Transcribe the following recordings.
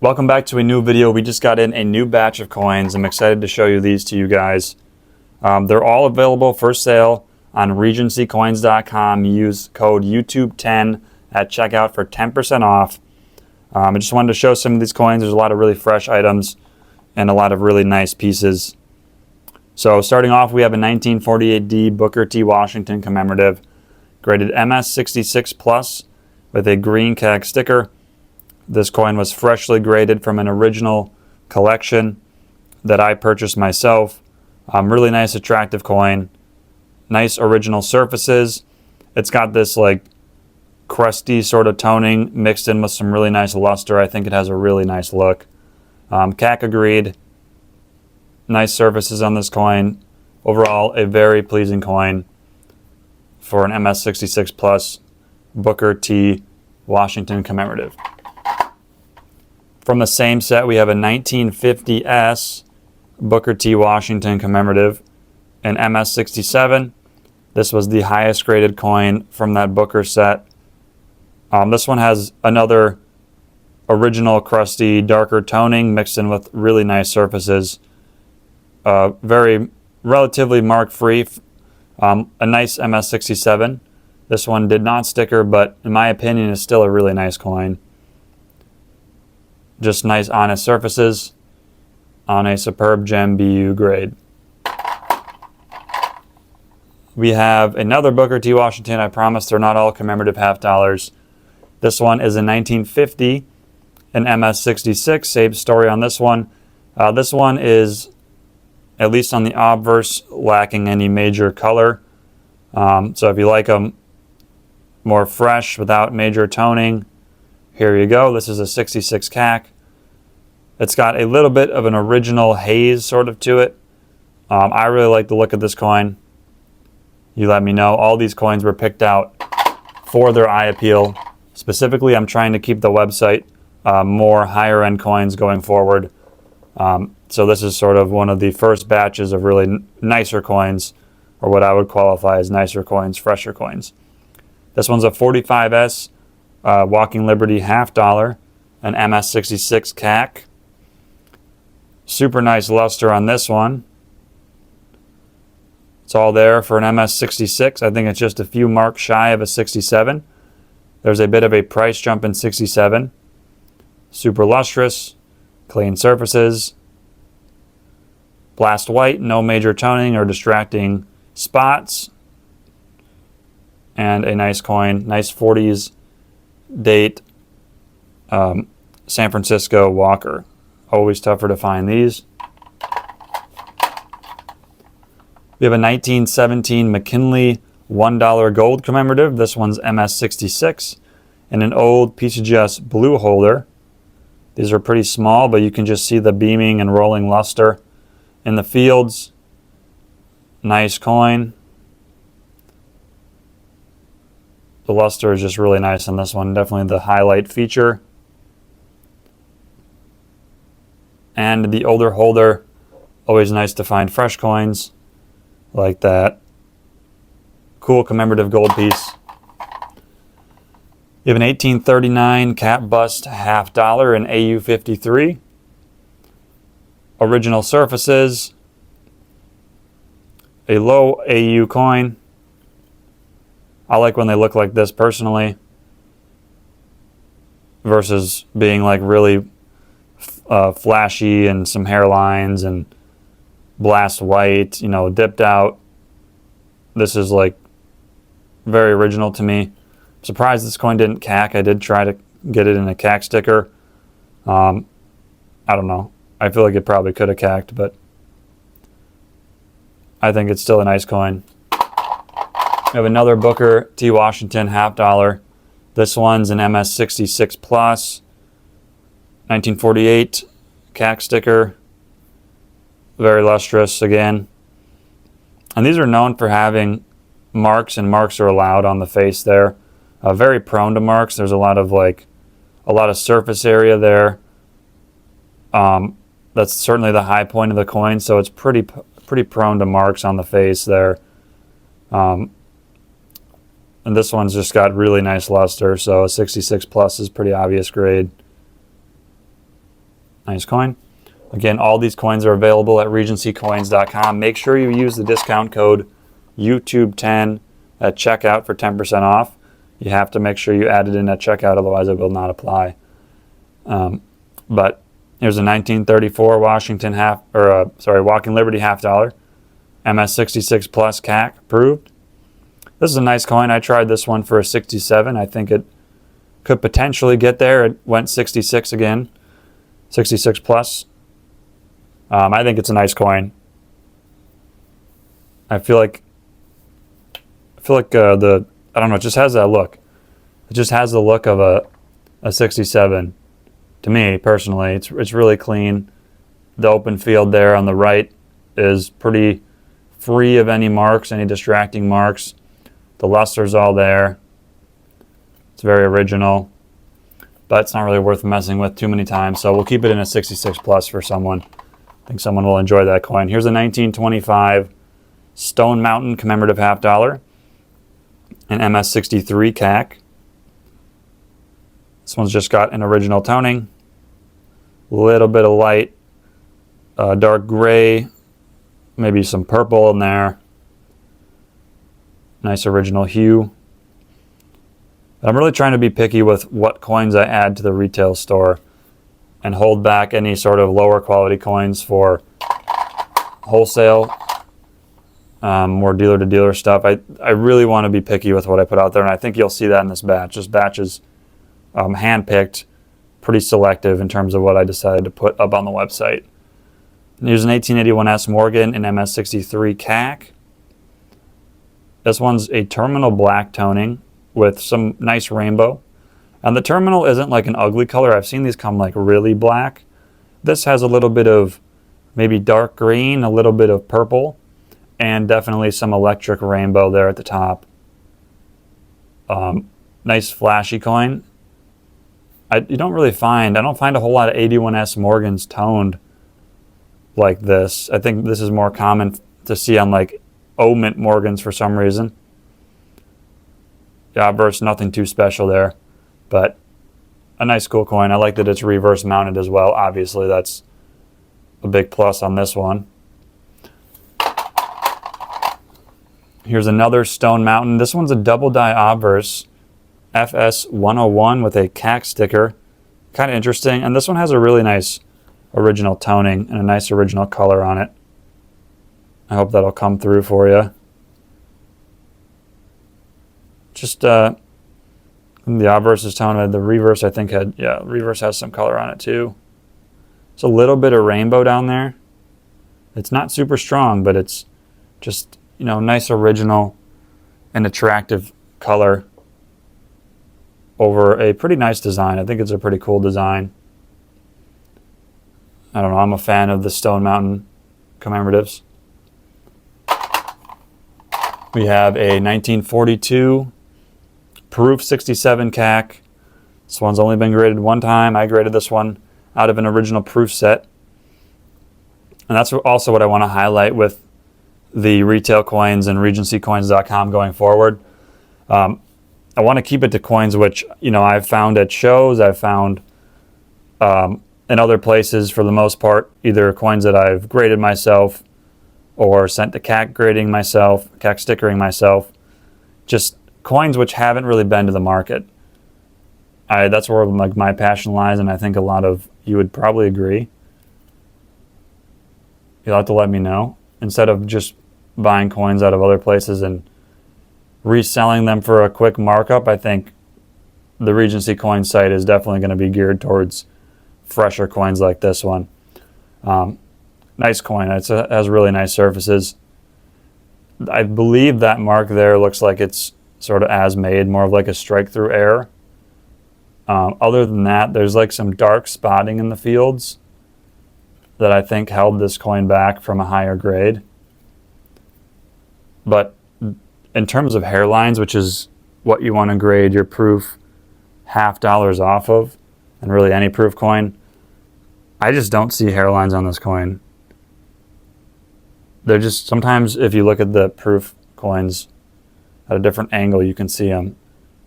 Welcome back to a new video. We just got in a new batch of coins. I'm excited to show you these to you guys. They're all available for sale on regencycoins.com. Use code YouTube10 at checkout for 10% off. I just wanted to show some of these coins. There's a lot of really fresh items and a lot of really nice pieces. So starting off, we have a 1948D Booker T. Washington commemorative, graded MS66 Plus with a green CAC sticker. This coin was freshly graded from an original collection that I purchased myself. Really nice, attractive coin. Nice original surfaces. It's got this like crusty sort of toning mixed in with some really nice luster. I think it has a really nice look. CAC agreed. Nice surfaces on this coin. Overall, a very pleasing coin for an MS66 Plus Booker T. Washington commemorative. From the same set, we have a 1950S Booker T. Washington commemorative, an MS67. This was the highest graded coin from that Booker set. This one has another original crusty, darker toning mixed in with really nice surfaces. Very relatively mark-free. A nice MS67. This one did not sticker, but in my opinion is still a really nice coin. Just nice, honest surfaces on a superb gem BU grade. We have another Booker T. Washington. I promise they're not all commemorative half dollars. This one is a 1950, an MS66. Same story on this one. This one is, at least on the obverse, lacking any major color. So if you like them more fresh without major toning, here you go. This is a 66 CAC. It's got a little bit of an original haze sort of to it. I really like the look of this coin. You let me know. All these coins were picked out for their eye appeal. Specifically, I'm trying to keep the website more higher end coins going forward. So this is sort of one of the first batches of really nicer coins, or what I would qualify as nicer coins, fresher coins. This one's a 45S Walking Liberty half dollar, an MS66 CAC. Super nice luster on this one. It's all there for an MS66. I think it's just a few marks shy of a 67. There's a bit of a price jump in 67. Super lustrous, clean surfaces. Blast white, no major toning or distracting spots. And a nice coin, nice 40s date San Francisco Walker. Always tougher to find these. We have a 1917 McKinley $1 gold commemorative. This one's MS66. And an old PCGS blue holder. These are pretty small, but you can just see the beaming and rolling luster in the fields. Nice coin. The luster is just really nice on this one. Definitely the highlight feature. And the older holder, always nice to find fresh coins like that. Cool commemorative gold piece. You have an 1839 cap bust half dollar in AU53. Original surfaces. A low AU coin. I like when they look like this personally, versus being like really flashy and some hairlines and blast white, dipped out. This is like very original to me. I'm surprised this coin didn't CAC. I did try to get it in a CAC sticker. I don't know. I feel like it probably could have CAC'd, but I think it's still a nice coin. We have another Booker T. Washington half dollar. This one's an MS66 Plus, 1948 CAC sticker. Very lustrous again. And these are known for having marks, and marks are allowed on the face there. Very prone to marks. There's a lot of surface area there. That's certainly the high point of the coin, so it's pretty prone to marks on the face there. And this one's just got really nice luster, so a 66 plus is pretty obvious grade. Nice coin. Again, all these coins are available at regencycoins.com. Make sure you use the discount code YouTube10 at checkout for 10% off. You have to make sure you add it in at checkout, otherwise it will not apply. But here's a 1934 Walking Liberty half dollar, MS66 plus CAC approved. This is a nice coin. I tried this one for a 67. I think it could potentially get there. It went 66 again, 66 plus. I think it's a nice coin. I feel like I don't know, it just has that look. It just has the look of a 67 to me personally. It's really clean. The open field there on the right is pretty free of any marks, any distracting marks. The luster's all there. It's very original, but it's not really worth messing with too many times. So we'll keep it in a 66 plus for someone. I think someone will enjoy that coin. Here's a 1925 Stone Mountain commemorative half dollar, an MS63 CAC. This one's just got an original toning, a little bit of light, dark gray, maybe some purple in there. Nice original hue. I'm really trying to be picky with what coins I add to the retail store and hold back any sort of lower quality coins for wholesale, more dealer to dealer stuff. I really want to be picky with what I put out there, and I think you'll see that in this batch. This batch is hand-picked, pretty selective in terms of what I decided to put up on the website. And here's an 1881S Morgan in MS63 CAC. This one's a terminal black toning with some nice rainbow. And the terminal isn't like an ugly color. I've seen these come like really black. This has a little bit of maybe dark green, a little bit of purple, and definitely some electric rainbow there at the top. Nice flashy coin. I don't find a whole lot of 81S Morgans toned like this. I think this is more common to see on like O-Mint Morgans for some reason. The obverse, nothing too special there, but a nice cool coin. I like that it's reverse mounted as well. Obviously, that's a big plus on this one. Here's another Stone Mountain. This one's a double die obverse, FS101 with a CAC sticker. Kind of interesting. And this one has a really nice original toning and a nice original color on it. I hope that'll come through for you. Just the obverse is toned. The reverse, I think, reverse has some color on it too. It's a little bit of rainbow down there. It's not super strong, but it's just, nice original and attractive color over a pretty nice design. I think it's a pretty cool design. I don't know, I'm a fan of the Stone Mountain commemoratives. We have a 1942 Proof 67 CAC. This one's only been graded one time. I graded this one out of an original proof set. And that's also what I want to highlight with the retail coins and regencycoins.com going forward. I want to keep it to coins which, I've found at shows, I've found in other places for the most part, either coins that I've graded myself or sent to CAC grading myself, CAC stickering myself, just coins which haven't really been to the market. That's where like my passion lies, and I think a lot of you would probably agree. You'll have to let me know. Instead of just buying coins out of other places and reselling them for a quick markup, I think the Regency Coin site is definitely going to be geared towards fresher coins like this one. Nice coin. It has really nice surfaces. I believe that mark there looks like it's sort of as made, more of like a strike through error. Other than that, there's like some dark spotting in the fields that I think held this coin back from a higher grade. But in terms of hairlines, which is what you want to grade your proof $50 off of, and really any proof coin, I just don't see hairlines on this coin. They're just, sometimes if you look at the proof coins at a different angle, you can see them.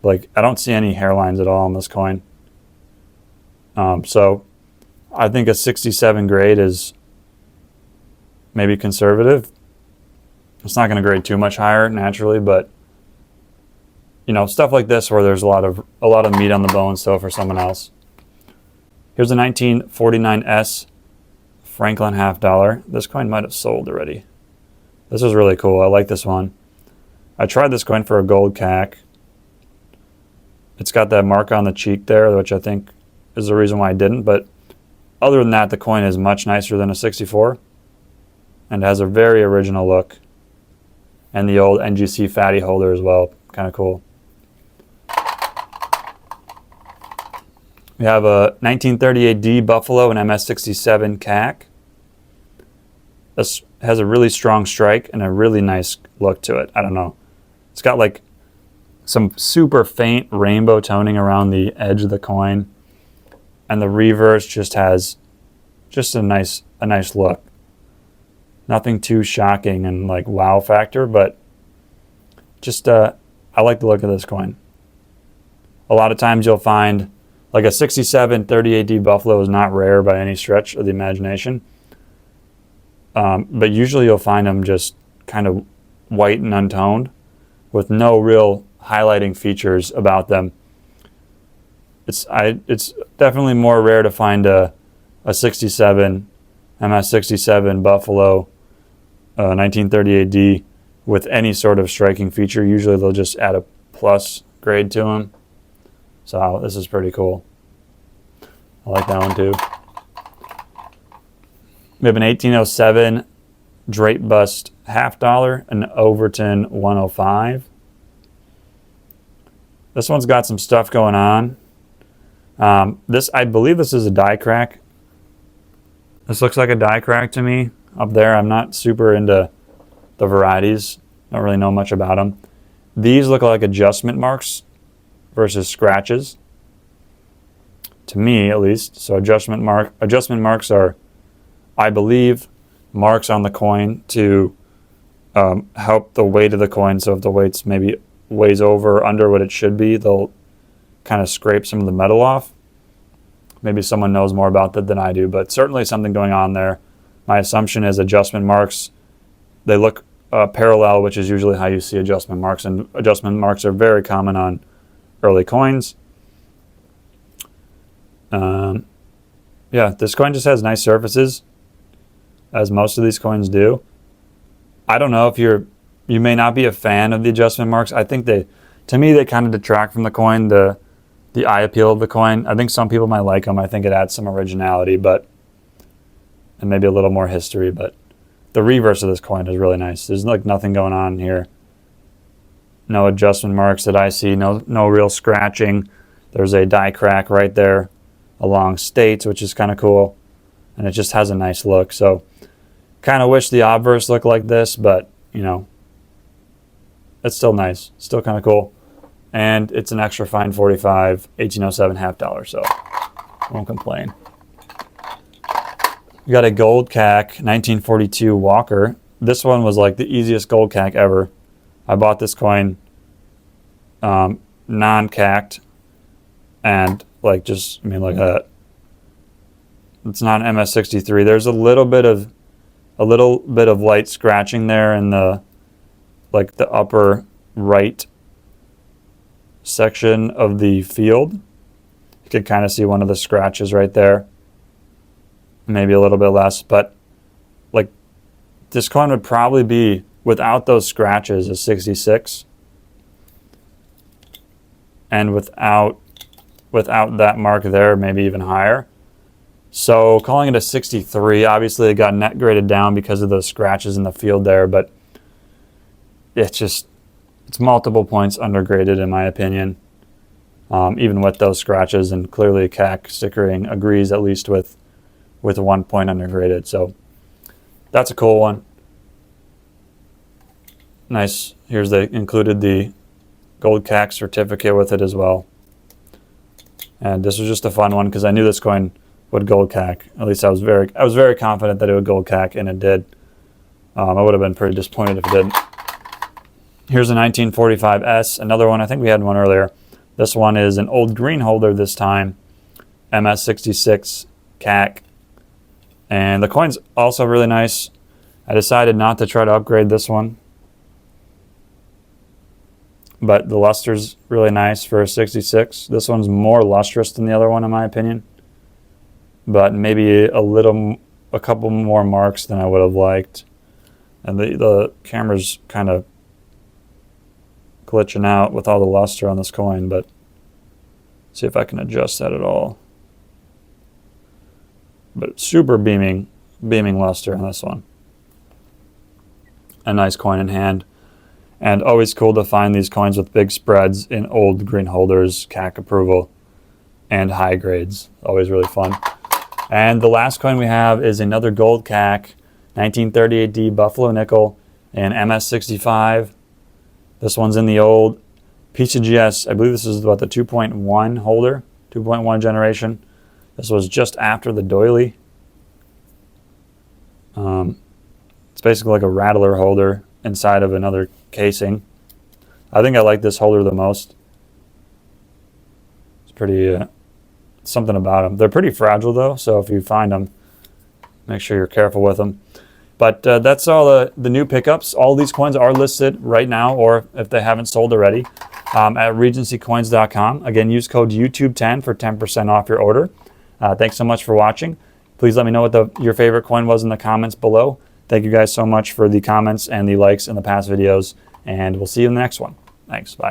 Like, I don't see any hairlines at all on this coin. So I think a 67 grade is maybe conservative. It's not going to grade too much higher naturally, but you know, stuff like this where there's a lot of meat on the bone still for someone else. Here's a 1949S Franklin $50. This coin might have sold already. This is really cool. I like this one. I tried this coin for a gold CAC. It's got that mark on the cheek there, which I think is the reason why I didn't. But other than that, the coin is much nicer than a 64. And it has a very original look. And the old NGC fatty holder as well. Kind of cool. We have a 1938D Buffalo and MS67 CAC. This has a really strong strike and a really nice look to it. I don't know. It's got like some super faint rainbow toning around the edge of the coin. And the reverse just has just a nice look. Nothing too shocking and like wow factor, but just I like the look of this coin. A lot of times you'll find like a 67 38D Buffalo is not rare by any stretch of the imagination. But usually you'll find them just kind of white and untoned with no real highlighting features about them. It's definitely more rare to find a 67 MS67 Buffalo 1938D with any sort of striking feature. Usually they'll just add a plus grade to them. So this is pretty cool. I like that one too. We have an 1807 Draped bust $50, an Overton 105. This one's got some stuff going on. I believe this is a die crack. This looks like a die crack to me up there. I'm not super into the varieties. Don't really know much about them. These look like adjustment marks versus scratches. To me, at least. So adjustment marks are, I believe, marks on the coin to help the weight of the coin. So if the weight's maybe weighs over or under what it should be, they'll kind of scrape some of the metal off. Maybe someone knows more about that than I do, but certainly something going on there. My assumption is adjustment marks, they look parallel, which is usually how you see adjustment marks, and adjustment marks are very common on early coins. Yeah, this coin just has nice surfaces, as most of these coins do. I don't know if you may not be a fan of the adjustment marks. I think to me, they kind of detract from the coin, the eye appeal of the coin. I think some people might like them. I think it adds some originality, and maybe a little more history, but the reverse of this coin is really nice. There's like nothing going on here. No adjustment marks that I see, no real scratching. There's a die crack right there along states, which is kind of cool, and it just has a nice look. So kind of wish the obverse looked like this, but you know, it's still nice, still kind of cool. And it's an extra fine 45, 1807 $50, so won't complain. We got a gold CAC 1942 Walker. This one was like the easiest gold CAC ever. I bought this coin non-CAC'd, and like just, I mean, look at that. It's not an MS63. There's a little bit of light scratching there in the upper right section of the field. You can kind of see one of the scratches right there. Maybe a little bit less, but like this coin would probably be, without those scratches, a 66. And without that mark there, maybe even higher. So calling it a 63, obviously it got net graded down because of those scratches in the field there, but it's multiple points undergraded in my opinion, even with those scratches, and clearly CAC stickering agrees at least with 1 point undergraded. So that's a cool one. Nice. Here's included the gold CAC certificate with it as well. And this was just a fun one because I knew this coin would gold CAC. At least I was very confident that it would gold CAC, and it did. I would have been pretty disappointed if it didn't. Here's a 1945S, another one. I think we had one earlier. This one is an old green holder this time, MS66 CAC. And the coin's also really nice. I decided not to try to upgrade this one, but the luster's really nice for a 66. This one's more lustrous than the other one in my opinion, but maybe a couple more marks than I would have liked. And the camera's kind of glitching out with all the luster on this coin, but see if I can adjust that at all. But super beaming luster on this one. A nice coin in hand. And always cool to find these coins with big spreads in old green holders, CAC approval, and high grades. Always really fun. And the last coin we have is another gold CAC, 1938D Buffalo Nickel and MS65. This one's in the old PCGS. I believe this is about the 2.1 holder, 2.1 generation. This was just after the doily. It's basically like a rattler holder inside of another casing. I think I like this holder the most. It's pretty, something about them. They're pretty fragile though, so if you find them, make sure you're careful with them. But that's all the new pickups. All these coins are listed right now, or if they haven't sold already, at regencycoins.com. Again, use code YouTube10 for 10% off your order. Thanks so much for watching. Please let me know what your favorite coin was in the comments below. Thank you guys so much for the comments and the likes in the past videos, and we'll see you in the next one. Thanks. Bye.